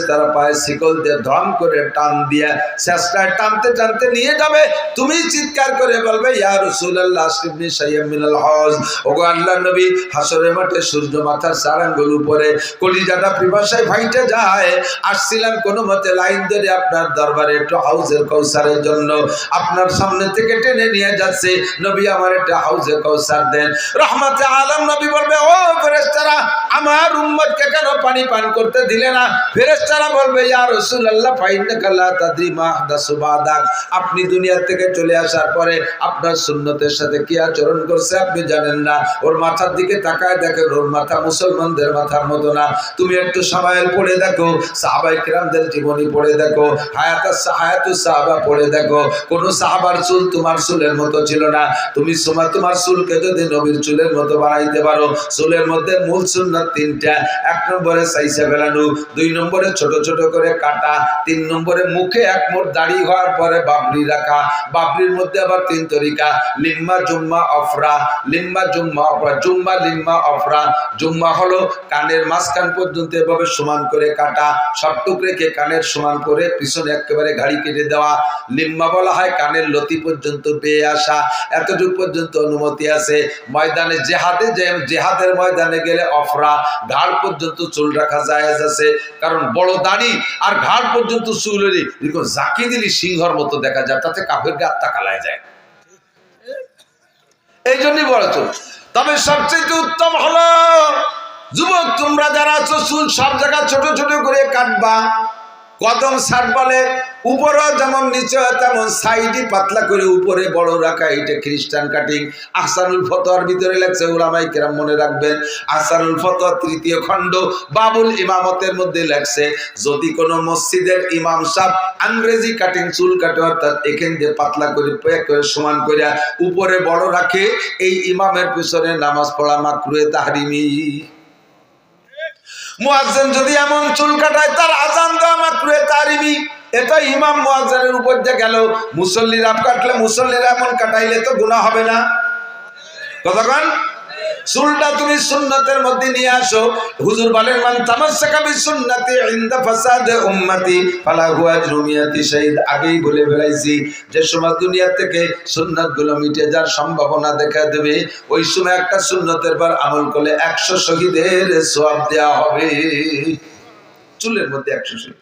তারা পায়ে শিকল দিয়ে ধম করে টান দিয়ে চেষ্টায় টানতে টানতে নিয়ে যাবে। তুমি চিৎকার করে বলবে, ইয়া রাসূলুল্লাহ আশরিফনি শাইয়্যাম মিনাল হজ। ওগো আল্লাহর নবী, হাসরের মাঠে সূর্য মাথার 4 আঙ্গুল উপরে, কলিজাটা পিপাসায় ফাইটে যায়। আসছিলাম কোনো মতে লাইন ধরে আপনার দরবারে একটু হাউজে কাউসারের জন্য, আপনার সামনে থেকে টেনে নিয়ে যাচ্ছে। নবী, আমার একটা হাউজে কাউসার দেন। রহমতে আলম নবী বলবে, ও ফেরেশতারা, আমার উম্মতকে কেন পানি পান করতে দিলে না? ফেরেশতারা বলবে, ইয়া রাসূলুল্লাহ ফাইন্নাকা লা তাদরি মা আহদাসু বাদাক। আপনি দুনিয়া থেকে চলে আসার পরে আপনার সুন্নতের সাথে কি আচরণ করছে আপনি জানেন না। ওর মাথার দিকে তাকায় দেখেন, ওর মাথা মুসলমানদের মাথার মতো না। তুমি একটু সামায়েল পড়ে দেখো, সাহাবায়ে কেরামদের জীবনী পড়ে দেখো, হায়াতুস সাহাবা পড়ে দেখো। কোন সাহাবার চুল তোমার চুলের মতো ছিল না। তুমি তোমার চুলকে যদি নবীর চুলের মতো বানাইতে পারো, চুলের মধ্যে মূল সুন্নাত 3টা। 1 নম্বরে সাইসা ফেলানো, 2 নম্বরে ছোট ছোট করে কাটা, 3 নম্বরে মুখে 1 মুঠ দাড়ি হওয়ার পরে বাবরি রাখা। বাবরির মধ্যে আবার 3 তরিকা, লিম্মা জুম্মা অফরা, লিম্মা জুম্মা অফরা, জুম্মা লিম্মা অফরা। জুম্মা হলো কানের মাঝখান পর্যন্ত এভাবে সমান করে কাটা, সবটুক রেখে কানের সমান করে পিছনে একেবারে ঘাড়ি কেটে দেওয়া। লিম্মা বলা হয় কানের লতি পর্যন্ত পেয়ে আসা, এতটুকু পর্যন্ত অনুমতি আছে। ময়দানে জেহাদের ময়দানে গেলে অফরা, ঘাড় পর্যন্ত চুল রাখা জায়েজ আছে। কারণ বড় দাড়ি আর ঘাড় পর্যন্ত চুল হলে এরকম জাকি দিলি সিংহর মতো দেখা যায়, তাতে কাফের গাত্তা কালায় যায়, এই জন্যই বড় চুল। তবে সবচেয়ে উত্তম হলো, যুবক তোমরা যারা আছো, চুল সব জায়গা ছোট ছোট করে কাটবা। কদম সার বলে, উপরেও যেমন নিচে তেমন সাইডে পাতলা করে উপরে বড় রাখা, এটা খ্রিস্টান কাটিং। আহসানুল ফতোয়ার ভিতরে লেখছে, উলামায়ে কেরাম মনে রাখবেন, আহসানুল ফতোয়া 3য় খণ্ড বাবুল ইমামতের মধ্যে লেখছে, যদি কোনো মসজিদের ইমাম সাহেব ইংরেজি কাটিং চুল কাটে, অর্থাৎ এখান দিয়ে পাতলা করে সমান করে উপরে বড় রাখে, এই ইমামের পিছনে নামাজ পড়া মাকরুহে তাহরিমি। মুয়াজ্জিন যদি এমন চুল কাটায়, তার আযান দেওয়া মাকরুহে তাহরিমি। এটা ইমাম মুয়াজ্জিনের উপর দিয়ে গেল। মুসল্লিরা কাটলে, মুসল্লিরা এমন কাটাইলে তো গুনাহ হবে না? কতক্ষণ চুলটা তুমি সুন্নতের মধ্যে নিয়ে আসো। হুজুর বলেন, মান তামাসসাকা বিসুন্নতি ইনদা ফাসাদ উম্মতি ফালাহু আজরু মিয়াতি শাহীদ। আগেই বলে ফেলাইছি, যে সময় দুনিয়া থেকে সুন্নাতগুলো মিটে যাওয়ার সম্ভাবনা দেখা দেবে, ওই সময় একটা সুন্নতের পর আমল করলে 100 শহীদের সওয়াব দেওয়া হবে। চুলের মধ্যে 100 শহীদ।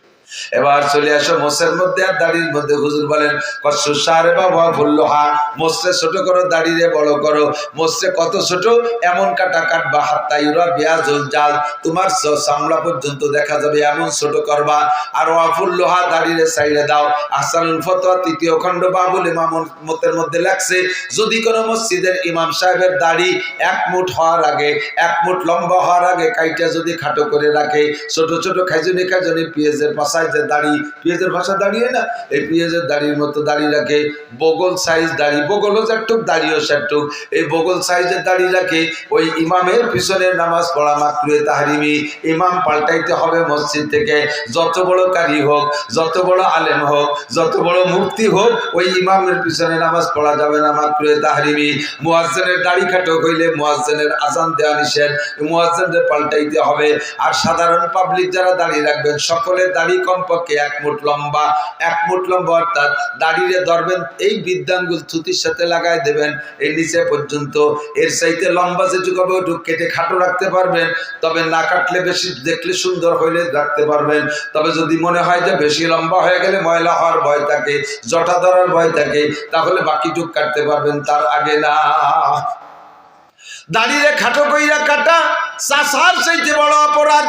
এবার চলে আসো মোসের মধ্যে আর দাড়ির মধ্যে। হুজুর বলেন, কসু সারে বাবা ফুল্লোহা, মোসে ছোট করো, দাড়িরে বড় করো। মোসে কত ছোট, এমন কাটা কাটবা, হাত্তা ইউরা বিয়াজুল জাল, তোমার চামড়া পর্যন্ত দেখা যাবে, এমন ছোট করবা। আর ওয়াফুল্লোহা, দাড়িরে সাইডে দাও। আহসানুল ফতোয়া 3য় খণ্ড বাবুল ইমামতের মধ্যে লেখছে, যদি কোনো মসজিদের ইমাম সাহেবের দাড়ি 1 মুঠ হওয়ার আগে, 1 মুঠ লম্বা হওয়ার আগে কাইটা যদি খাটো করে রাখে, ছোট ছোট খাইজনি খাইজনি পেঁয়াজের পাশা যে দাড়ি, পেঁয়াজের ভাষা দাঁড়িয়ে না, এই পেঁয়াজের দাড়ির মতো দাড়ি রাখে, বগল সাইজ দাড়ি, বগলও যেটুক দাড়িও সেটুক, এই বগল সাইজের দাড়ি রাখে, ওই ইমামের পিছনে নামাজ পড়া মাকরুহে তাহরিমি। ইমাম পাল্টাইতে হবে মসজিদ থেকে, যত বড় কারি হোক, যত বড় আলেম হোক, যত বড় মুফতি হোক, ওই ইমামের পিছনে নামাজ পড়া যাবে না, মাকরুহে তাহরিমি। মুয়াজ্জিনের দাড়ি খাটো হইলে মুয়াজ্জিনের আযান দেওয়া নিষেধ, মুয়াজ্জিনদের পাল্টাইতে হবে। আর সাধারণ পাবলিক যারা দাড়ি রাখবেন, সকলের দাড়ি কমপক্ষে 1 মুঠ লম্বা, 1 মুঠ লম্বা, অর্থাৎ দাড়িরে ধরবেন, এই বৃদ্ধাঙ্গুল থুতির সাথে লাগাই দেবেন এই নিচে পর্যন্ত। এর চাইতে লম্বা যেটুকু হবে ওটুকু কেটে খাটো রাখতে পারবেন, তবে না কাটলে, বেশি দেখলে সুন্দর হইলে রাখতে পারবেন। তবে যদি মনে হয় যে বেশি লম্বা হয়ে গেলে ময়লা হওয়ার ভয় থাকে, জটা ধরার ভয় থাকে, তাহলে বাকিটুক কাটতে পারবেন, তার আগে না। দাড়িরে খাটো কইরা কাটা চাষার চাইতে বড় অপরাধ।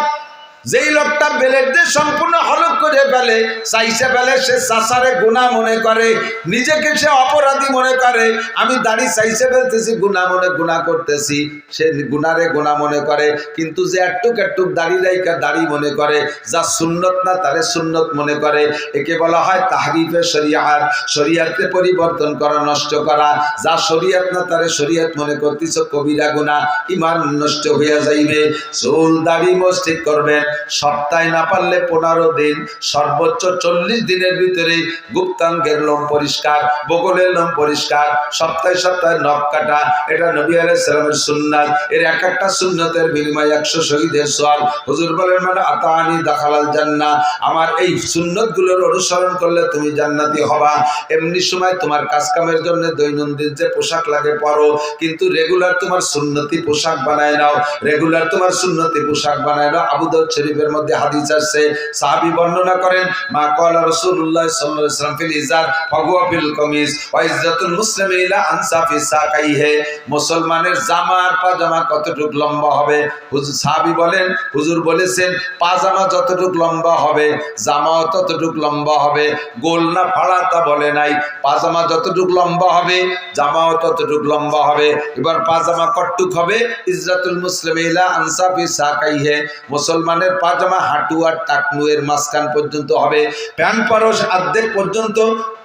যেই লোকটা বেলেট দিয়ে সম্পূর্ণ হলক করে ফেলে, চাইছে ফেলে, সে চাষারে গুনাহ মনে করে, নিজেকে সে অপরাধী মনে করে। আমি দাড়ি চাইছে ফেলতেছি, গুনাহ মনে গুনাহ করতেছি, সে গুনারে গুনাহ মনে করে। কিন্তু যে একটুক একটুক দাড়ি রাইকা দাড়ি মনে করে, যা সুন্নত না তারে সুন্নত মনে করে, একে বলা হয় তাহরিফে শরিয়াত। শরিয়াতকে পরিবর্তন করা, নষ্ট করা। যা শরিয়াত না তারে শরিয়াত মনে করতেছ, কবিরা গুনাহ, ঈমান নষ্ট হইয়া যাইবে। চুল দাড়ি মোজ ঠিক করবেন, সপ্তাহে না পারলে 15 দিন, সর্বোচ্চ 40 দিনের ভিতরে গুপ্তাঙ্গের লোম পরিষ্কার, বগলের লোম পরিষ্কার, সপ্তাহে সপ্তাহে নখ কাটা, এটা নবী আলাইহিস সালামের সুন্নাত। এর এক একটা সুন্নতের বিনিময়ে 100 শহীদের সওয়াব। হুজুর বলেন মানে আতানি দাখালাল জান্নাহ, আমার এই সুন্নতগুলোর অনুসরণ করলে তুমি জান্নাতি হবা। এমনি সময় তোমার কাজ কামের জন্য দৈনন্দিন যে পোশাক লাগে পরো, কিন্তু রেগুলার তোমার সুন্নতি পোশাক বানায় নাও, রেগুলার তোমার সুন্নতি পোশাক বানায় নাও। আবু দাউদ শরীফের মধ্যে হাদিস আছে, সাহাবী বর্ণনা করেন, মা ক্বালা রাসূলুল্লাহ সাল্লাল্লাহু আলাইহি ওয়াসাল্লাম ফিল ইজার ফাহুয়া ফিল কামিজ ওয়া ইজ্জাতুল মুসলিমি ইলা আনসাফি সাকাইহি। মুসলমানের জামা আর পাজামা কতটুকু লম্বা হবে? হুজুর সাহাবী বলেন, হুজুর বলেছেন পাজামা যতটুকু লম্বা হবে জামাও ততটুকু লম্বা হবে। গোল না ফাড়া তা বলে নাই, পাজামা যতটুকু লম্বা হবে জামাও ততটুকু লম্বা হবে। এবার পাজামা কতটুক হবে? ইজ্জাতুল মুসলিমি ইলা আনসাফি সাকাইহি, মুসলমানের পাজামা হাঁটু আর টাকনু এর মাঝখান পর্যন্ত হবে। প্যান্ট পরশ অর্ধেক পর্যন্ত,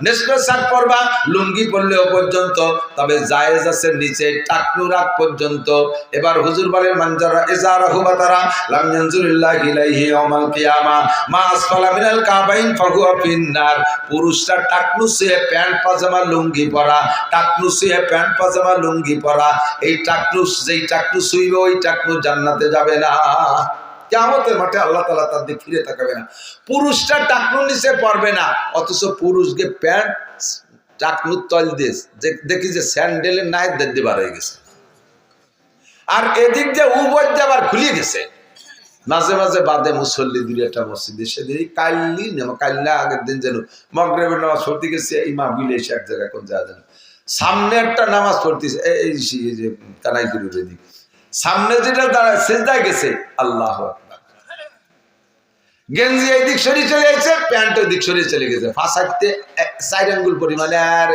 নেসফে শাক পরবা, লুঙ্গি পরলেও পর্যন্ত, তবে জায়েজ আছে নিচে টাকনুর আগ পর্যন্ত। এবার হুজুর বলেন মানজারা ইজারাহু বাতারা লাম ইয়ানজুরিল্লাহু ইলাইহি ইয়াউমাল কিয়ামা মা আসফালা মিনাল কাবাইন ফাহুয়া ফিন্নার। পুরুষরা টাকনু ছুঁয়ে প্যান্ট পাজামা লুঙ্গি পরা, টাকনু ছুঁয়ে প্যান্ট পাজামা লুঙ্গি পরা, এই টাকনু যেই টাকনু ছুঁইবে ওই টাকনু জান্নাতে যাবে না। কিয়ামতের মাঠে আল্লাহ তাআলা তার দিকে ফিরে তাকাবে না। পুরুষরা টাকনুর নিচে পড়বে না, অথচ পুরুষকে প্যান্ট টাকনুর তল দিয়ে দেখি যে স্যান্ডেলের নাইট দেখতে বার হয়ে গেছে, আর এদিক দিয়ে উবদ আবার খুলে গেছে। মাঝে মাঝে বাদে মুসল্লি দুই একটা মসজিদে সেদিন কাল্লা আগের দিন যেন মগরিবের নামাজ পড়তে গেছে, এই মাহফিলে এসে এক জায়গায় কোন জায়গা যেন সামনে একটা নামাজ পড়তেছে, এই যে কানাইগুড়ির এদিক সামনে যেটা দাঁড়ায় সেজদায় গেছে, আল্লাহু আকবার, গেঞ্জি এইদিক সরিয়ে চলে গেছে, প্যান্ট ওইদিক সরিয়ে চলে গেছে, ফাঁসাইতে 4 আঙ্গুল পরিমাণে, আর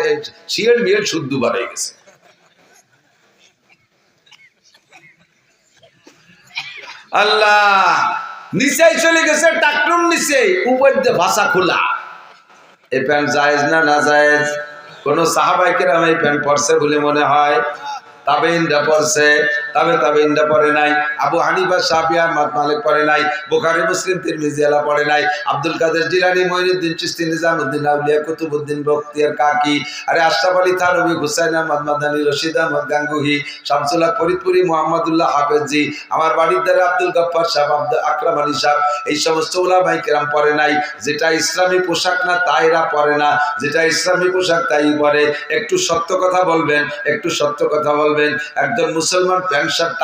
শিয়ের মিয়ের শুদ্ধ বার হয়ে গেছে। আল্লাহ, নিচেই চলে গেছে, টাকনুর নিচে, উপর দিয়ে ভাষা খোলা। এই প্যান্ট জায়েজ না না জায়েজ? কোন সাহাবায়ে কেরাম এই প্যান্ট পরছে বলে মনে হয়? তাবেঈনরা পড়ছে, তাবেঈনরা পড়ে নাই, আবু হানিফা শাফিঈ আহমদ মালিক পড়ে নাই, বুখারী মুসলিম তিরমিজি আলা পড়ে নাই, আব্দুল কাদের জিলানী মুঈনুদ্দিন চিশতি নিজামউদ্দিন আউলিয়া কুতুবউদ্দিন বখতিয়ার কাকি, আরে আশরাফ আলী থানভী, হুসাইন আহমদ মাদানী, রশিদ আহমদ গাঙ্গুহি, শামসুল হক ফরিদপুরি, মুহাম্মদুল্লাহ হাফেজি, আমার বাড়ির দ্বারা আব্দুল গফফার সাহেব, আব্দুল আকরাম আলী সাহেব, এই সমস্ত উলামায়ে কেরাম পড়ে নাই। যেটা ইসলামী পোশাক না তাইরা পড়ে না, যেটা ইসলামী পোশাক তাই পরে। একটু সত্য কথা বলবেন, একটু সত্য কথা বলবেন, একজন মুসলমান প্যান্ট শার্ট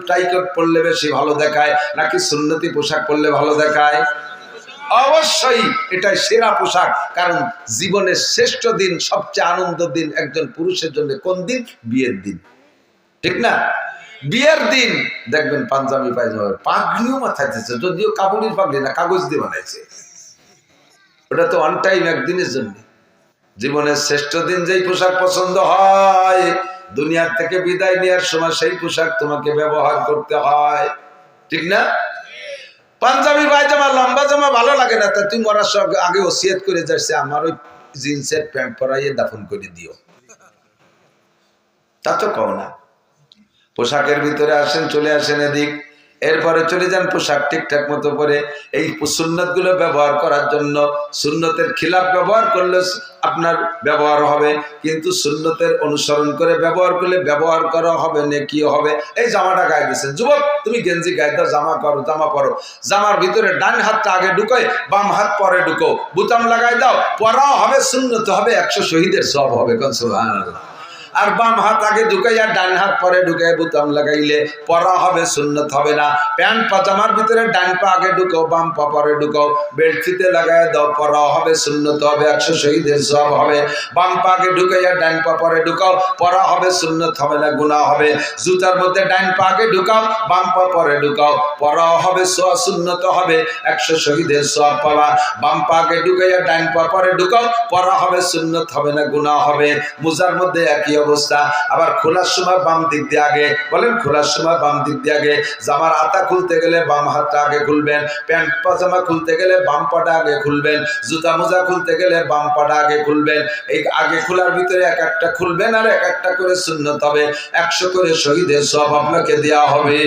টাই কোট পরলে বেশি ভালো দেখায় নাকি সুন্নতি পোশাক পরলে ভালো দেখায়? অবশ্যই এটাই সেরা পোশাক, কারণ জীবনের শ্রেষ্ঠ দিন, সবচেয়ে আনন্দ দিন একজন পুরুষের জন্য কোন দিন? বিয়ের দিন, ঠিক না? বিয়ের দিন দেখবেন পাঞ্জাবি পায়জামা, পাগড়িও মাথায় দিচ্ছে, যদিও কাবুলির পাগড়ি না, কাগজ দিয়ে বানাইছে, ওটা তো অন টাইম একদিনের জন্য। জীবনের শ্রেষ্ঠ দিন যেই পোশাক পছন্দ হয়, দুনিয়ার থেকে বিদায় নেওয়ার সময় সেই পোশাক তোমাকে ব্যবহার করতে হয়, ঠিক না? পাঞ্জাবি পায়জামা লম্বা জামা ভালো লাগে না, তা তুমি মরার সঙ্গে আগে ওসিয়ত করে যাচ্ছে আমার ওই জিন্সের প্যান্ট পরাইয়ে দাফন করে দিও, তা তো কও না। পোশাকের ভিতরে আসেন, চলে আসেন এদিক, এরপরে চলে যান পোশাক ঠিকঠাক মতো পরে। এই সুন্নত গুলো ব্যবহার করার জন্য, সুন্নতের খিলাফ ব্যবহার করলে আপনার ব্যবহার হবে, কিন্তু সুন্নতের অনুসরণ করে ব্যবহার করলে ব্যবহার করা হবে, নেকিও হবে। এই জামাটা গায়ে দিচ্ছেন, যুবক তুমি গেঞ্জি গায়ে দাও, জামা করো, জামা পরো, জামার ভিতরে ডান হাতটা আগে ঢুকোয়, বাম হাত পরে ঢুকো, বুতাম লাগাই দাও, পরাও হবে, সুন্নত হবে, 100 শহীদের সওয়াব হবে। কোন সুবহানাল্লাহ। আর বাম হাত আগে ঢুকাইয়া ডান হাত পরে ঢুকাই বুতাম লাগাইলে পরা হবে, সুন্নত হবে না। প্যান্ট পাজামার ভিতরে ডান পা আগে ঢুকাও, বাম পা পরে ঢুকাও, বেল্ট ফিতে লাগাই দাও, পরা হবে, সুন্নত হবে, 100 শহীদের সওয়াব হবে। বাম পা আগে ঢুকাইয়া ডান পা পরে ঢুকাও, পরা হবে, সুন্নত হবে না, গুনাহ হবে। জুতার মধ্যে ডান পা আগে ঢুকাও, বাম পা পরে ঢুকাও, পরা হবে, সুন্নত হবে, 100 শহীদের সওয়াব পাবা। বাম পা আগে ঢুকাইয়া ডান পা পরে ঢুকাও, পরা হবে, সুন্নত হবে না, গুনাহ হবে। মোজার মধ্যে একই অবস্থা। আবার খোলার সময় বাম দিক দিয়ে আগে, বলেন খোলার সময় বাম দিক দিয়ে আগে। জামার আতা খুলতে গেলে বাম হাতটা আগে খুলবেন, প্যান্ট পাজামা খুলতে গেলে বাম পাটা আগে খুলবেন, জুতা মোজা খুলতে গেলে বাম পাটা আগে খুলবেন। এই আগে খোলার ভিতরে এক একটা খুলবেন, আর এক একটা করে সুন্নত হবে, 100 করে শহীদের সওয়াব আপনাকে দেওয়া হবে।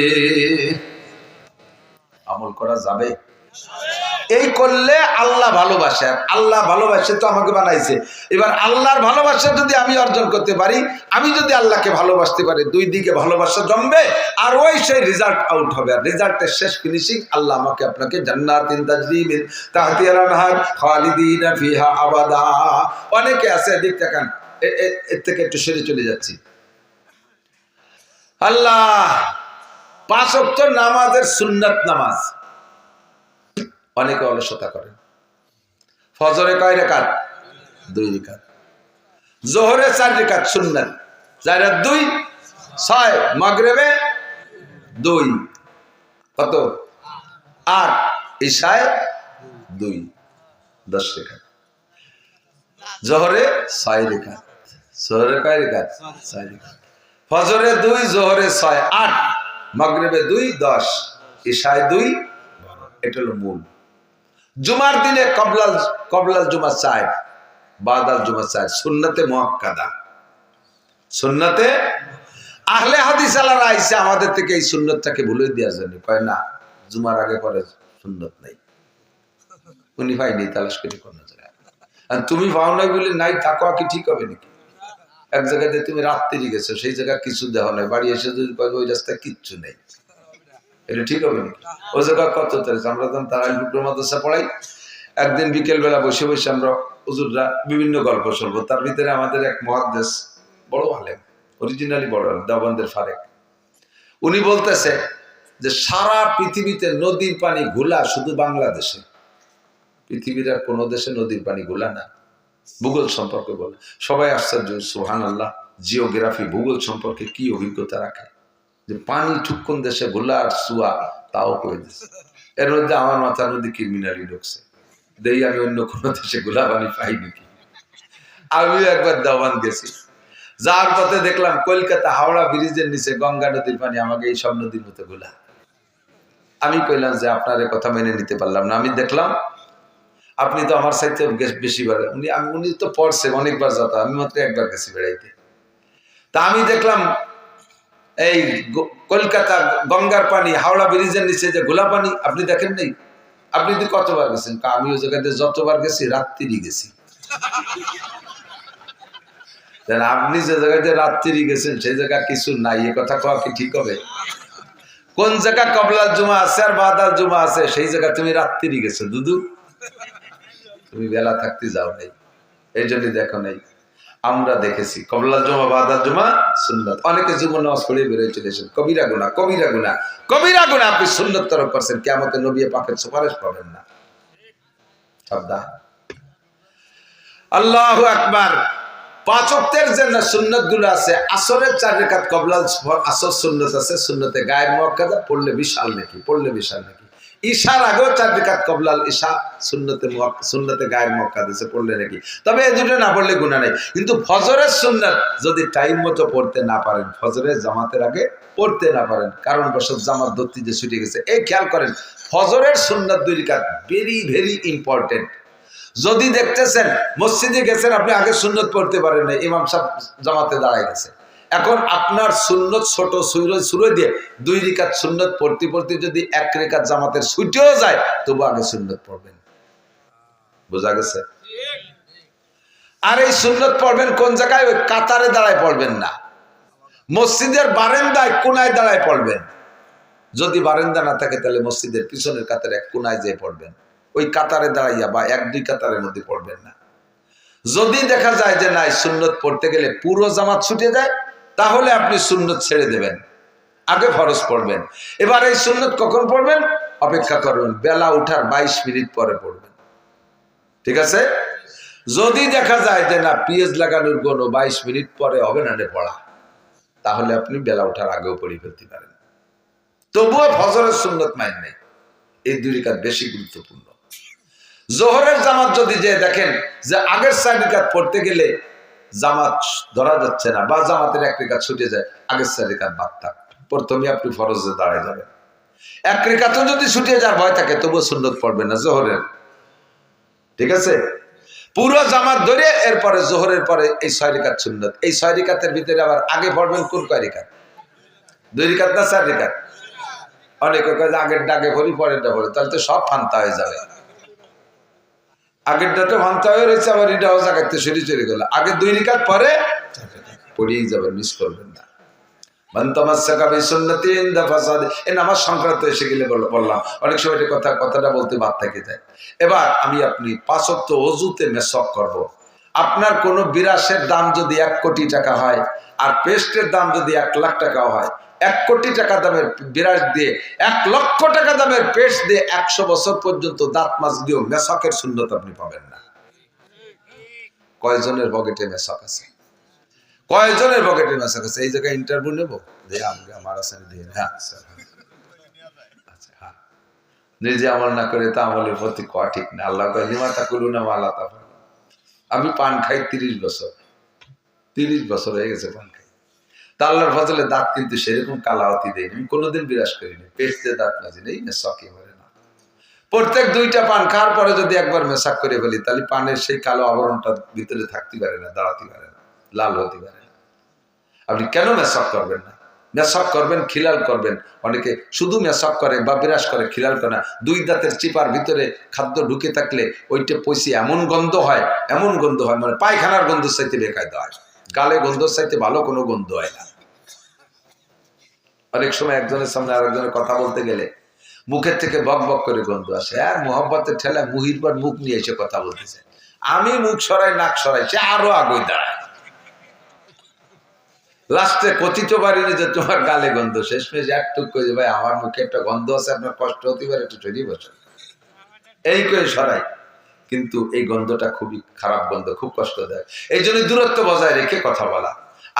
আমল করা যাবে? এই করলে আল্লাহ ভালোবাসে, আল্লাহ ভালোবাসে তো আমাকে বানাইছে। এবার আল্লাহর ভালোবাসা যদি আমি অর্জন করতে পারি, আমি যদি আল্লাহকে ভালোবাসতে পারি, দুই দিকে ভালোবাসা জমবে আর ওই সেই রেজাল্ট আউট হবে। আর রেজাল্টের শেষ ফিনিশিং আল্লাহ আমাকে আপনাকে জান্নাতিন তাজরি মিন তাহতিহাল আনহার খালিদিনা ফিহা আবাদা। অনেকে আছে, দিক তাকান, এর থেকে একটু সরে চলে যাচ্ছি। আল্লাহ 5 ওয়াক্ত নামাজের সুন্নাত নামাজ অনেকে অলসতা করেন। ফজরে কয় রাকাত? 2 রাকাত। জোহরে 4 রাকাত সুন্নাত, 4 আর 2 6। মাগরিবে 2, কত? 8। ইশায় 2, 10 রাকাত। জোহরে 6 রাকাত। জোহরে কয় রাকাত? 6 রাকাত। ফজরে 2, জোহরে 6, 8। মাগরিবে 2, 10। ইশায় 2, 12। এটা হলো মূল। জুমার দিনে কবলাল জুমা 4, বাদাল জুমা 4, সুন্নতে মুআক্কাদা। সুন্নতে আহলে হাদিস আলারা আইসা আমাদের থেকে এই সুন্নতটাকে ভুলে দেওয়ার জন্য কয় না, জুমার আগে পরে সুন্নত নাই। উনি পাইনি, তালাশ করে কোন জায়গায়। আর তুমি পাও নাই বলে নাই থাকো, কি ঠিক হবে নাকি? এক জায়গাতে তুমি রাত্রি গেছো, সেই জায়গা কিছু দেওয়া নাই, বাড়ি এসে যদি ওই রাস্তায় কিচ্ছু নেই, এটা ঠিক হবে নাকি? ওই জায়গা কত আমরা যখন তারাই টুকরো মাদ্রাসা পড়াই, একদিন বিকেল বেলা বসে বসে আমরা হুজুররা বিভিন্ন গল্প শুনবো। তার ভিতরে আমাদের এক মুহাদ্দিস, বড় আলেম, অরিজিনালি বড় আলেম, দেওবন্দের ফারেক, উনি বলতেছে যে সারা পৃথিবীতে নদীর পানি ঘোলা শুধু বাংলাদেশে, পৃথিবীর আর কোনো দেশে নদীর পানি ঘোলা না। ভূগোল সম্পর্কে বলে সবাই আশ্চর্য, সুবহানাল্লাহ। জিওগ্রাফি, ভূগোল সম্পর্কে কি অভিজ্ঞতা রাখে যে পানি ঠুক্কন দেশে ঘোলা আর সুয়া, তাও করে দিচ্ছে। এর মধ্যে আমার মাথার মধ্যে ক্রিমিনালি ঢুকছে, দেই আমি অন্য কোনো দেশে ঘোলা পানি পাই নাকি। আমিও একবার দেওয়ান গেছি, যার পথে দেখলাম কলকাতা হাওড়া ব্রিজের নিচে গঙ্গা নদীর পানি আমাকে এই সব নদীর মতো ঘোলা। আমি কইলাম যে আপনার কথা মেনে নিতে পারলাম না। আমি দেখলাম আপনি তো আমার সাথে বেশি বার, উনি তো পড়ছে অনেকবার যাতা, আমি মাত্র একবার গেছি বেড়াইতে। তা আমি দেখলাম এই কলকাতা গঙ্গার পানি হাওড়া ব্রিজের নিচে যে গোলা পানি, আপনি দেখেন নাই? আপনি তো কতবার গেছেন? আমি ওই জায়গাতে যতবার গেছি রাত্রি গেছি। আপনি যে জায়গাতে রাত্রি গেছেন সেই জায়গা কিছু নাই, এ কথা কওয়া কি ঠিক হবে? কোন জায়গা কবলাল জুমা আছে আর বাদাল জুমা আছে, সেই জায়গা তুমি রাত্রি গেছো দুদু, তুমি বেলা থাকতে যাও নাই, এই জন্য দেখো নাই। আমরা দেখেছি কবলাল জুমা বাদাল জুমা সুন্নাত। অনেকে জুমা নামাজ পড়ে বেরোয় চলেছেন, কবিরা গুনাহ, কবিরা গুনাহ, কবিরা গুনাহ আপনি সুন্নাত তরফ করছেন, কিয়ামতে নবী পাকের সুপারিশ পাবেন না। সাবধান। আল্লাহু আকবার। 5 ওয়াক্তের যে সুন্নাত গুলো আছে, আসরের 4 রাকাত কবলাল আসর সুন্নাত আছে, সুন্নতে গায়েব মুআক্কাদা, পড়লে বিশাল নাকি, পড়লে বিশাল নাকি। ঈশার আগেও 4 রাকাত কবলাল ঈশা সুন্নতে গায়েব মুআক্কাদা আছে, পড়লে নাকি। তবে এই দুটো না পড়লে গুনাহ নাই। কিন্তু ফজরের সুন্নাত যদি টাইম মতো পড়তে না পারেন, ফজরের জামাতের আগে পড়তে না পারেন, কারণ বশত জামাত ধরতে যে ছুটে গেছে, এই খেয়াল করেন ফজরের সুন্নাত 2 রাকাত ভেরি ভেরি ইম্পর্টেন্ট। যদি দেখতেছেন মসজিদে গেছেন, আপনি আগে সুন্নত পড়তে পারেন না, ইমাম সাহেব জামাতে দাঁড়ায় গেছে, এখন আপনার সুন্নত ছোট সুরে দিয়ে 2 রাকাত সুন্নত পড়তে পড়তে যদি 1 রাকাত জামাতের ছুটেও যায়, তবু আগে সুন্নত পড়বেন। বোঝা গেছে? আর এই সুন্নত পড়বেন কোন জায়গায়? ওই কাতারে দাঁড়ায় পড়বেন না, মসজিদের বারান্দায় কোনায় দাঁড়ায় পড়বেন। যদি বারান্দা না থাকে তাহলে মসজিদের পিছনের কাতারে এক কোনায় যেয়ে পড়বেন, ওই কাতারে দাঁড়াইয়া বা 1-2 কাতারের মধ্যে পড়বেন না। যদি দেখা যায় যে নাই সুন্নত পড়তে গেলে পুরো জামাত ছুটে যায়, তাহলে আপনি সুন্নত ছেড়ে দেবেন, আগে ফরজ পড়বেন। এবার এই সুন্নত কখন পড়বেন? অপেক্ষা করবেন, বেলা উঠার 22 মিনিট পরে পড়বেন, ঠিক আছে? যদি দেখা যায় যে না পিএস লাগানোর কোনো 22 মিনিট পরে হবে না রে পড়া, তাহলে আপনি বেলা উঠার আগেও পড়ে ফেলতে পারেন। তবুও ফজরের সুন্নত মাইন নেই, এই 2 রাকাত বেশি গুরুত্বপূর্ণ। জোহরের জামাত যদি যে দেখেন যে আগের 4 রাকাত পড়তে গেলে জামাত ধরা যাচ্ছে না, বা জামাতের 1 রাকাত ছুটে যায়, আগের 4 রাকাত বাদ থাক, প্রথমে আপনি ফরজে দাঁড়ায় যাবেন। 1 রাকাতও যদি ছুটে যাওয়ার ভয় থাকে, তবুও সুন্নত পড়বেন না জোহরের, ঠিক আছে? পুরো জামাত ধরে এরপরে জোহরের পরে এই 6 রাকাত সুন্নত। এই 6 রাকাতের ভিতরে আবার আগে পড়বেন কোন কয় রাকাত? 2 রাকাত না 4 রাকাত? অনেকে কয় আগের ডাকে ভরি পরেরটা ভরি, তাহলে তো সব ফান্তা হয়ে যাবে। আগেরটাতে ফান্তা হয়ে রয়েছে, আবার এটাও জায়গাতে সরি চলে গেল। আগে 2 রিকাত পরে পড়িয়েই যাবেন, মিস করবেন না। নামাজ সংক্রান্ত এসে গেলে বললাম, অনেক সময় কথাটা বলতে বাদ থেকে যায়। এবার আমি আপনি 5 ওয়াক্ত ওযুতে মেসওয়াক করব। আপনার কোন বিরাসের দাম যদি 1 কোটি টাকা হয়, আর পেস্টের দাম যদি 1 লাখ টাকা হয়, 1 কোটি টাকা দামের বিরাস দিয়ে 1 লক্ষ টাকা দামের পেস্ট দিয়ে 100 বছর পর্যন্ত দাঁত মাছ দিয়েও মেসওয়াকের সুন্নত আপনি পাবেন না। কয়জনের পকেটে মেসওয়াক আছে? কয়জনের পকেটে মেসওয়াক আছে? এই জায়গায় ইন্টারভিউ নেব যে আমার আছে দিয়ে। হ্যাঁ আচ্ছা, হ্যাঁ, নিজে আমল না করে তা আমলের প্রতি কোয়া ঠিক না। আল্লাহ কয় লিমাতা কুলুনা মা লা তাফালুন। আমি পান খাই 30 বছর, 30 বছর হয়ে গেছে পান খাই। তা আল্লাহর ফজলে দাঁত কিন্তু সেরকম কালাওয়াতি দেয়নি, আমি কোনোদিন বিরাজ করিনি। পেস্ট দিয়ে দাঁত মাজি নেই, মেসওয়াকই করে না। প্রত্যেক 2টা পান খাওয়ার পরে যদি একবার মেসওয়াক করে ফেলি, তাহলে পানের সেই কালো আবরণটা ভিতরে থাকতে পারে না, দাঁড়াতে পারে না, লাল হতে পারে না। আপনি কেন মেসওয়াক করবেন না? মেসওয়াক করবেন, খিলাল করবেন। অনেকে শুধু মেসওয়াক করে বা বিরাজ করে, খিলাল করে না। 2 দাঁতের চিপার ভিতরে খাদ্য ঢুকে থাকলে ওইটা পয়সি এমন গন্ধ হয়, এমন গন্ধ হয়, মানে পায়খানার গন্ধ চাইতে বেকায়দা হয়। গালে গন্ধ চাইতে ভালো কোনো গন্ধ হয় না। অনেক সময় একজনের সামনে আরেকজনের কথা বলতে গেলে মুখের থেকে বক বক করে গন্ধ আসে, আর মোহাব্বতের ঠেলা মুহির পর মুখ নিয়ে এসে কথা বলতেছে। আমি মুখ সরাই, নাক সরাই, সে আরো আগুই দাঁড়ায়। লাস্টে কথিত পারিনি যে তোমার গালে গন্ধ, শেষমেশ একটুক করে ভাই আমার মুখে একটা গন্ধ আছে, আপনার কষ্ট হতে পারে, একটু তৈরি বসেন, এই করে সরাই। কিন্তু এই গন্ধটা খুবই খারাপ গন্ধ, খুব কষ্ট দেয়। এই জন্য দূরত্ব বজায় রেখে কথা বলা,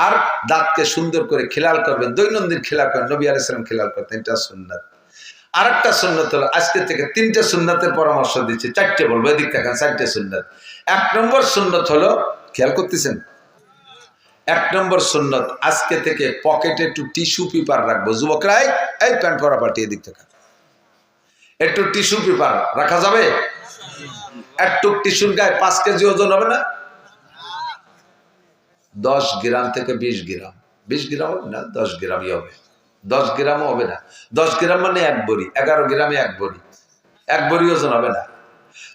আর দাঁতকে সুন্দর করে খেলাল করবেন, দৈনন্দিন খেলাল করেন। নবী আলাইহিস সালাম খেলাল করতেন, এটা সুন্নাত। আরেকটা সুন্নাত হলো, আজকে থেকে 3টে সুন্নাতের পরামর্শ দিচ্ছি, 4টে বলবো, এদিক দেখেন, 4টে সুন্নাত। 1 নম্বর সুন্নাত হলো, খেয়াল করতেছেন, 1 নম্বর সুন্নাত, আজকে থেকে পকেটে একটু টিস্যু পেপার রাখবো। যুবকরা এই প্যান্ট পরা পাল্টি এদিক থেকে, একটু টিস্যু পেপার রাখা যাবে? একটু টিস্যুর গায়ে 5 কেজি ওজন হবে না? 10 গ্রাম থেকে 20 গ্রাম, 20 গ্রাম হবে না, 10 গ্রামই হবে। 10 গ্রামও হবে না, 10 গ্রাম মানে 1 বড়ি, 11 গ্রামে 1 বড়ি, 1 বড়ি ওজন হবে না।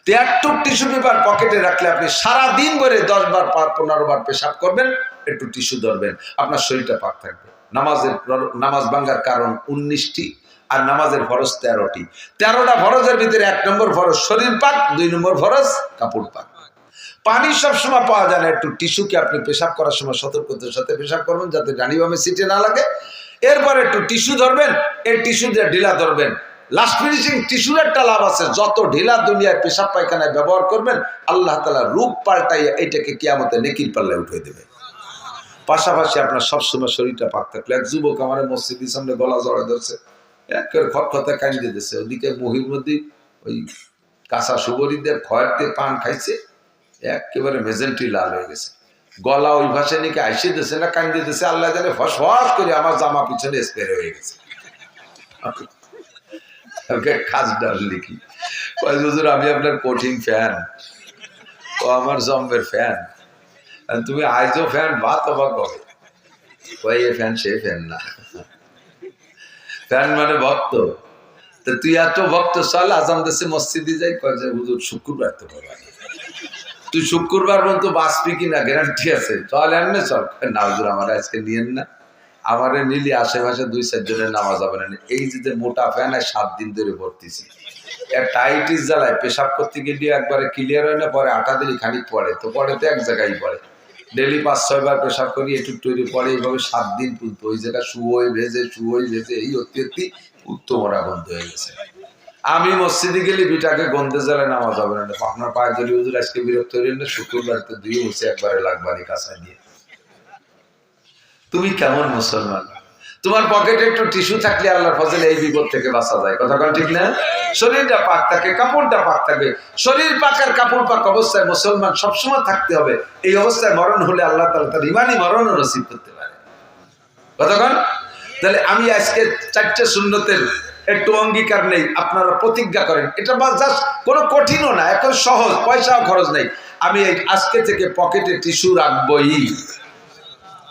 তো একটু টিস্যু পেপার পকেটে রাখলে আপনি সারাদিন ধরে 10 বার 15 বার পেশাব করবেন, একটু টিস্যু ধরবেন, আপনার শরীরটা পাক থাকবে। নামাজ ভাঙ্গার কারণ 19টি, আর নামাজের ফরজ 13টি। 13টা ফরজের ভিতরে 1 নম্বর ফরজ শরীর পাক, 2 নম্বর ফরজ কাপড় পাক। পানি সবসময় পাওয়া যায় না, একটু টিস্যুকে আপনি পেশাব করার সময় সতর্কতার সাথে পেশাব করবেন, যাতে ডানিবামে সিটে না লাগে। এরপর একটু টিস্যু ধরবেন, এই টিস্যু দিয়ে ঢিলা ধরবেন। লাস্ট ফিনিশিং টিস্যুর একটা লাভ আছে, যত ঢিলা দুনিয়ায় পেশাব পায়খানায় ব্যবহার করবেন, আল্লাহ তাআলা রূপ পাল্টাইয়া এইটাকে কিয়ামতে নেকির পাল্লায় উঠিয়ে দেবে। পাশাপাশি আপনার সবসময় শরীরটা পাক থাকলে। এক যুবক আমার মসজিদের সামনে গলা জড়ায় ধরছে, একেবারে খটখটা কান্দি দিতেছে, ওদিকে মহির মধ্যে ওই কাঁচা সুবরিদের খয়ের দিয়ে পান খাইছে, একেবারে মেজেন্টি লাল হয়ে গেছে, গলা ওই ভাষা নিকে আইসে দিতেছে না কান্দি দিতেছে, আল্লাহ জানে ফস ফস করে আমার জামা পিছনে স্প্রে হয়ে গেছে। খাস ডাল লিখি, হুজুর আমি আপনার কঠিন ফ্যান, ও আমার জম্বের ফ্যান, তুমি আইজো ফ্যান ভাত অবাক হবে, ওই এ ফ্যান সে ফ্যান না, ফ্যান মানে ভক্ত। তো তুই এত ভক্ত, চল আজান দেশে মসজিদে যাই, কয় যে হুজুর শুক্রবার তো বাবা, তুই শুক্রবার পর্যন্ত বাঁচবি কিনা গ্যারান্টি আছে, চল এমনি চল। না হুজুর আমার আজকে নিয়েন না, আমারে নিলি আশেপাশে 2-4 জনের নামাজ হবে না। এই যে মোটা ফ্যান 7 দিন ধরে ভর্তিছি, টাইটিস জ্বালায় পেশাব করতে গেলে একবারে ক্লিয়ার হয় না, পরে 8 দিনই খানিক পড়ে, তো পরে তো এক জায়গায় পড়ে, ডেলি 5-6 বার পেশাব করি, একটু তৈরি পরে, এইভাবে 7 দিন পর্যন্ত ওই জায়গা শুয়োই ভেজে এই অত্যি উত্তমরা গন্ধ হয়ে গেছে। আমি মসজিদে গেলে বিটাকে গন্ধে জ্বালায় নামাজ হবে না, আপনার পায়ে যদি হুজুর আজকে বিরক্ত হইলেন না, শুক্রবার তো 2 মুছে একবারে লাগবানি কাঁচা দিয়ে। তুমি কেমন মুসলমান? তোমার পকেটে একটু টিস্যু থাকলে আল্লাহর ফজলে এই বিপদ থেকে বাঁচা যায়, কথা বল ঠিক না? শরীরটা পাক থাকে, কাপড়টা পাক থাকে, শরীর পাক আর কাপড় পাক অবস্থায় মুসলমান সবসময় থাকতে হবে। এই অবস্থায় মরণ হলে আল্লাহ তাআলা তার ইমানি মরণও নসিব করতে পারে, কথা বল। তাহলে আমি আজকে 4টে সুন্নতের একটু অঙ্গীকার নেই, আপনারা প্রতিজ্ঞা করেন, এটা বা জাস্ট কোনো কঠিনও না, এখন সহজ, পয়সাও খরচ নেই। আমি আজকে থেকে পকেটে টিস্যু রাখবই,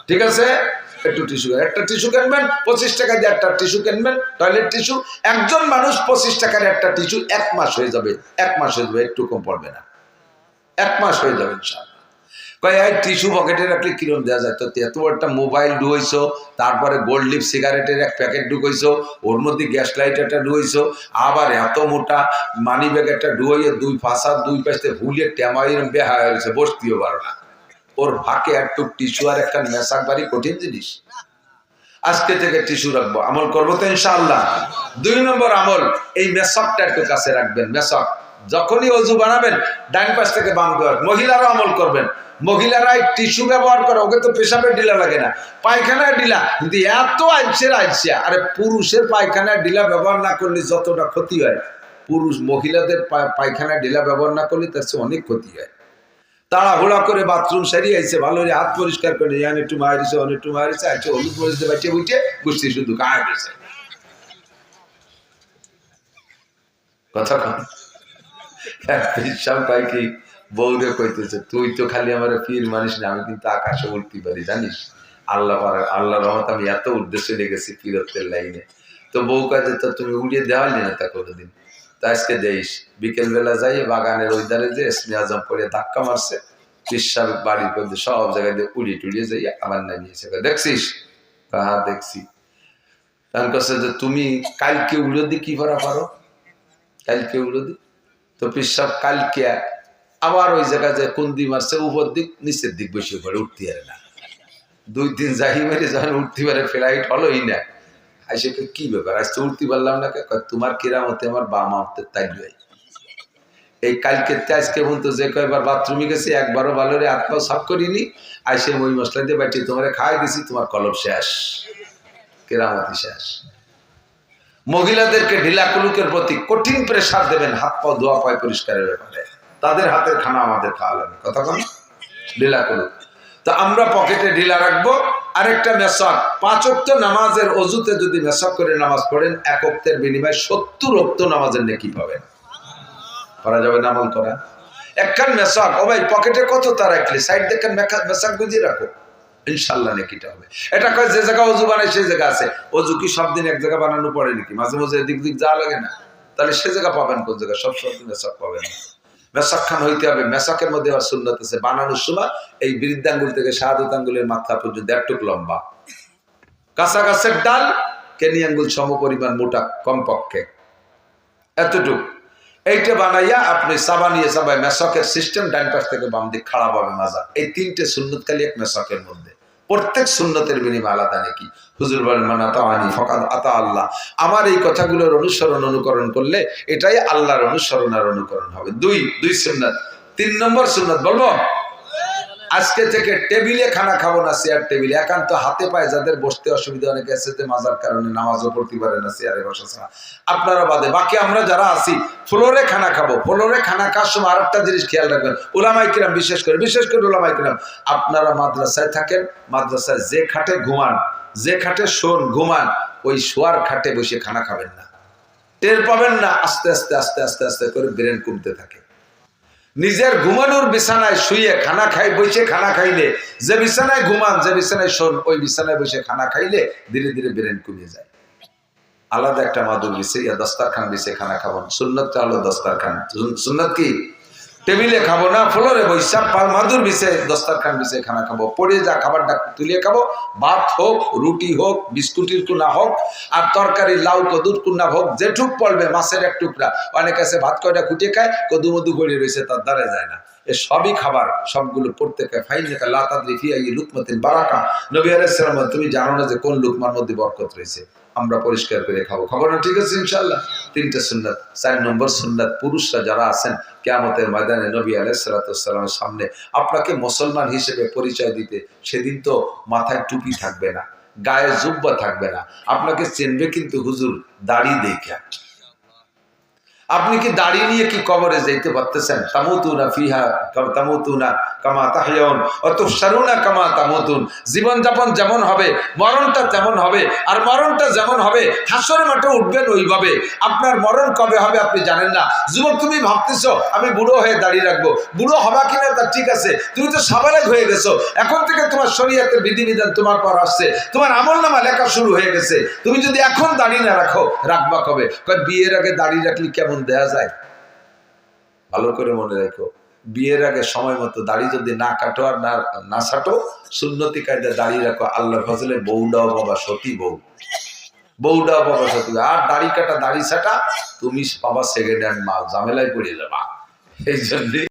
ঠিক আছে? একটু টিস্যু, একটা টিস্যু কিনবেন 25 টাকা দিয়ে, একটা টিস্যু কিনবেন টয়লেট টিস্যু। একজন মানুষ 25 টাকার একটা টিস্যু 1 মাস হয়ে যাবে, 1 মাস হয়ে যাবে, একটু কম পড়বে না, 1 মাস হয়ে যাবে ইনশাআল্লাহ। কয় এই টিস্যু পকেটে রাখলে কিরম দেওয়া যায়? তো এত একটা মোবাইল ঢুকাইছো, তারপরে গোল্ড লিপ সিগারেটের এক প্যাকেট ঢুকাইছো, ওর মধ্যে গ্যাস লাইট একটা ঢুকাইছো, আবার এত মোটা মানি ব্যাগ একটা ঢুকাইয়ে 2 পাশা 2 পাশে ভুলিয়ে টেমাইর বেহা হয়েছে, বসতেও পারো না। ওর ফাঁকে একটু টিস্যু আর একটা মেশাক বাড়ি কঠিন জিনিস। আজকে থেকে টিস্যু রাখবো, আমল করবো তো ইনশাআল্লাহ। 2 নম্বর আমল, এই মেশকটা একটু কাছে রাখবেন। মেশক যখনই অজু বানাবেন ডান পাশ থেকে বাম দেওয়ার। মহিলারা আমল করবেন, মহিলারা টিস্যু ব্যবহার করে, ওকে তো পেশাবের ঢিলা লাগে না, পায়খানার ঢিলা, কিন্তু এত আইসের আইসা। আরে পুরুষের পায়খানার ঢিলা ব্যবহার না করলে যতটা ক্ষতি হয়, মহিলাদের পায়খানার ঢিলা ব্যবহার না করলে তার চেয়ে অনেক ক্ষতি হয়। তাড়াহুড়া করে বাথরুম সারিয়ে আইছে, ভালো করে হাত পরিষ্কার করে একটু মারিছে, একটু মারিছে, আইছে হলুদ মরিচে বাঁচিয়ে বুঝিয়ে গুষ্টি শুধু গায়ে গেছে। কথা কন সব কি বউরে কইতেছে, তুই তো খালি আমার পীর মানিস না, আমি কিন্তু আকাশে উঠতে পারি জানিস। আল্লাহ রহমত আমি এত উদ্দেশ্যে লেগেছি পীরত্বের লাইনে। তো বউ কাজে তো তুমি উড়িয়ে দেওয়ালি না তা কোনোদিন। তা আজকে দেইস বিকেল বেলা যাই বাগানের ওই ধারে যে ইসমি আজম পড়ে ধাক্কা মারছে, পিসার বাড়ির মধ্যে সব জায়গায় দিয়ে উড়িয়ে টুড়িয়ে যাই আমার নামিয়েছে। দেখছিস? হ্যাঁ দেখছি। তার কাছে যে তুমি কালকে উড়ো দি কি করা পারো, কালকে উড়ো দি। তো পিসাব কালকে আবার ওই জায়গায় যে কুন্দি মারছে, উপর দিক নিচের দিক বসে পড়ে, উঠতে পারে না। 2 দিন যাই মেরে যখন উঠতে পারে, ফ্লাইট হলোই না। আইসে কি ব্যাপার, আজকে উঠতে পারলাম না, তোমার কেরামতে আমার বাম হাতে তাই লই। এই কালকে আজকে পর্যন্ত যে কয়েকবার বাথরুমে গেছি, একবারও ভালো রে হাত পা সাফ করিনি। আইসে ওই মশলা দিয়ে বাটি তোমার খাই দিছি, তোমার কলব শেষ, কেরামতি শেষ। মহিলাদেরকে ঢিলা কুলুকের প্রতি কঠিন প্রেসার দেবেন, হাত পা ধোয়া পায় পরিষ্কারের ব্যাপারে। তাদের হাতের খানা আমাদের খাওয়া লাগবে, কথা বল। ঢিলা কুলুক তো আমরা পকেটে ঢিলা রাখবো। আরেকটা মেশক, 5 ওয়াক্ত নামাজের অজুতে যদি মেশক করে নামাজ পড়েন, 1 ওয়াক্তের বিনিময়ে 70 ওয়াক্ত নামাজের নেকি পাবেন। করা যাবে না আমল করা? একখান মেশক, ও ভাই পকেটে কত তা রাখলে সাইড দেখেন মেশক গুজিয়ে রাখো, ইনশাল্লাহ নেকিটা হবে। এটা কয় যে জায়গা অজু বানায় সেই জায়গা আছে। অজু কি সব দিন এক জায়গা বানানো পড়ে নাকি? মাঝে মাঝে এদিক দিক যাওয়া লাগে না? তাহলে সে জায়গা পাবেন কোন জায়গা? সব দিন মেশক পাবেন না। মেশক খান হইতে হবে। মেশকের মধ্যে আবার সুন্নাত আছে, বানানোর সময় এই বৃদ্ধাঙ্গুল থেকে শাহাদত আঙ্গুলের মাথা পর্যন্ত 1 টুক লম্বা, কাঁচা গাছের ডাল কেনি আঙ্গুল সম পরিমাণ মোটা, কমপক্ষে এতটুক। এইটা বানাইয়া আপনি চাবানিয়ে চাবাই, মেশকের সিস্টেম ডান পাশ থেকে বাম দিক খাড়া পাবে মাজা। এই 3টে সুন্নত খালি এক মেশকের মধ্যে। প্রত্যেক সুন্নতের বিনিময়ে আলাদা নাকি। হুজুর বলেন মান আতাআনি ফাকাদ আতা আল্লাহ। আমার এই কথাগুলোর অনুসরণ অনুকরণ করলে এটাই আল্লাহর অনুসরণ আর অনুকরণ হবে। 2 সুন্নাত। 3 নম্বর সুন্নাত বলবো, আজকে থেকে টেবিলে খানা খাবো না, চেয়ার টেবিলে। একান্ত হাতে পায়ে যাদের বসতে অসুবিধা, অনেকে আছে যে মাজার কারণে নামাজও পড়তে পারে না চেয়ারে বসা ছাড়া, আপনারা বাদে বাকি আমরা যারা আছি ফ্লোরে খানা খাবো। ফ্লোরে খানা খাওয়ার সময় আরেকটা জিনিস খেয়াল রাখবেন, উলামায়ে কিরাম বিশেষ করে উলামায়ে কিরাম, আপনারা মাদ্রাসায় থাকেন, মাদ্রাসায় যে খাটে ঘুমান, যে খাটে শোন ঘুমান, ওই শোয়ার খাটে বসে খানা খাবেন না। টের পাবেন না, আস্তে আস্তে আস্তে আস্তে আস্তে করে ব্রেন কমতে থাকে। নিজের ঘুমানোর বিছানায় শুয়ে খানা খাই, বসে খানা খাইলে, যে বিছানায় ঘুমান, যে বিছানায় শোন, ওই বিছানায় বসে খানা খাইলে ধীরে ধীরে ব্রেন কমে যায়। আলাদা একটা মাদুর বিছে ইয়া দস্তারখান বিছে খানা খাবো। সুন্নতটা হলো দস্তারখান। সুন্নত কি? টেবিলে খাবো না, ফ্লোরে বৈশা মাদুর বিছে দস্তারখান বিছে খানা খাবো। পড়ে যা খাবারটা তুলিয়ে খাবো, ভাত হোক, রুটি হোক, বিস্কুটের টুনা হোক, আর তরকারি লাউ কদুর টুনা হোক, যেটুক পড়বে, মাছের এক টুকরা। অনেক আছে ভাত কয়টা খুঁটে খায়, কদু মধু গড়ে রয়েছে, তার দ্বারা যায় না। এ সবই খাবার, সবগুলো পড়তে খায়। ফাইনাকা লা তাদরি ফি আইয়ি লুকমাতিন বারাকা। নবী আলাইহিস সালাম, তুমি জানো না যে কোন লুকমার মধ্যে বরকত রয়েছে। আমরা পরিষ্কার করে খাবো, খাবো না? ঠিক আছে ইনশাআল্লাহ। 3টে সুন্নাত। 4 নম্বর সুন্নাত, পুরুষরা যারা আছেন কিয়ামতের ময়দানে নবী আলাইহিস সালামের সামনে আপনাকে মুসলমান হিসেবে পরিচয় দিতে, সেদিন তো মাথায় টুপি থাকবে না, গায়ে জুব্বা থাকবে না, আপনাকে চিনবে কিন্তু হুজুর দাড়ি দেখা। আপনি কি দাড়ি নিয়ে কি কবরে যাইতে পারতেছেন? তামুতুনা ফিহা তামুতুনা কামা তাহইয়াউন ওয়া তুহশারুনা কামা তামুতুন। জীবন যাপন যেমন হবে মরণটা তেমন হবে, আর মরণটা যেমন হবে হাসরের মাঠে উঠবেন ওইভাবে। আপনার মরণ কবে হবে আপনি জানেন না। যুবক, তুমি ভাবতেছো আমি বুড়ো হয়ে দাড়ি রাখবো, বুড়ো হবা কিনা তা ঠিক আছে, তুমি তো সাবালেগ হয়ে গেছো। এখন থেকে তোমার শরীয়তের বিধিবিধান তোমার পর আসছে, তোমার আমলনামা লেখা শুরু হয়ে গেছে। তুমি যদি এখন দাড়ি না রাখো, রাখবা কবে? বিয়ের আগে দাড়ি রাখলে কেমন দেয়া যায়? ভালো করে মনে রেখো, বিয়ের আগে সময় মতো দাড়ি যদি না কাটো আর না ছাটো, সুন্নতি কায়দা দাড়ি রাখো, আল্লাহর ফজলে বউডাও বাবা সতী বউ, বউডাও বাবা সতী। আর দাড়ি কাটা দাড়ি ছাটা তুমি বাবা সেকেন্ড হ্যান্ড মাল, ঝামেলায় পড়ে যাবা। এই জন্য